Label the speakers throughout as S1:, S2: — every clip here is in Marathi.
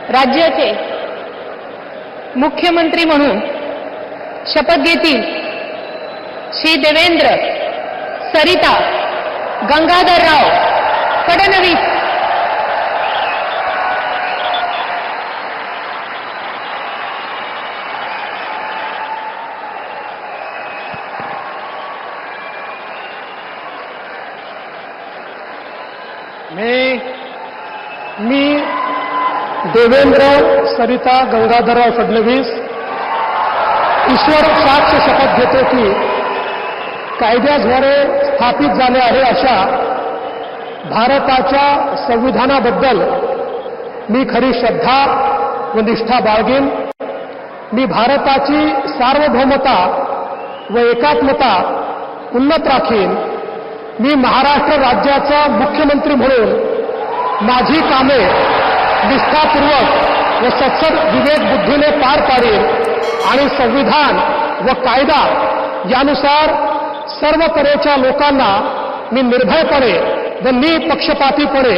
S1: राज्याचे मुख्यमंत्री म्हणून शपथ घेतील श्री देवेंद्र सरिता गंगाधरराव फडणवीस।
S2: मी देवेंद्र सरिता गंगाधरराव फडणवीस ईश्वर साक्ष शपथ घेतो की कायद्याद्वारे स्थापित झाले आहे अशा भारताच्या संविधानाबद्दल मी खरी श्रद्धा व निष्ठा बाळगेन। मी भारताची सार्वभौमता व एकात्मता उन्नत राखीन। मी महाराष्ट्र राज्याचा मुख्यमंत्री म्हणून माझी कामे निष्ठापूर्वक व सत्सद विवेक बुद्धीने पार पाडेन आणि संविधान व कायदा यानुसार सर्व तऱ्हेच्या लोकांना मी निर्भयपणे व निपक्षपातीपणे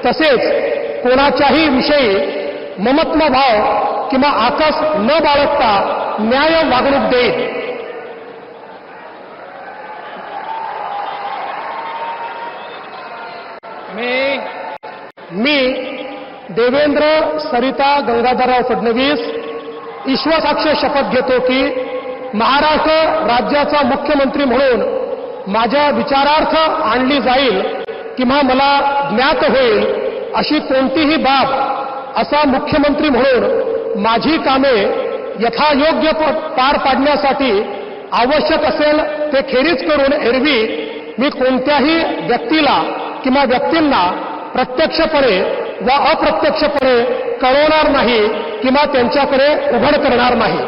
S2: तसेच कोणाच्याही विषयी ममत्वभाव किंवा आकस न बाळगता न्याय वागणूक देईन। मी देवेंद्र सरिता गंगाधरराव फडणवीस ईश्वरसाक्ष शपथ घेतो की महाराष्ट्र राज्याचा मुख्यमंत्री म्हणून माझ्या विचारार्थ आणली जाईल किंवा मला ज्ञात होईल अशी कोणतीही बाब असा मुख्यमंत्री म्हणून माझी कामे यथायोग्य पार पाडण्यासाठी आवश्यक असेल ते खेरीज करून एरवी मी कोणत्याही व्यक्तीला किंवा व्यक्तींना प्रत्यक्षपणे व अप्रत्यक्षपणे कळवणार नाही किंवा त्यांच्याकडे उघड करणार नाही।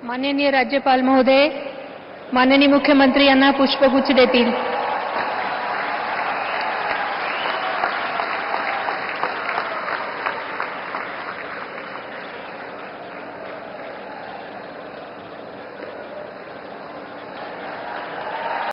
S1: माननीय राज्यपाल महोदय, माननीय मुख्यमंत्री यांना पुष्पगुच्छ देतील।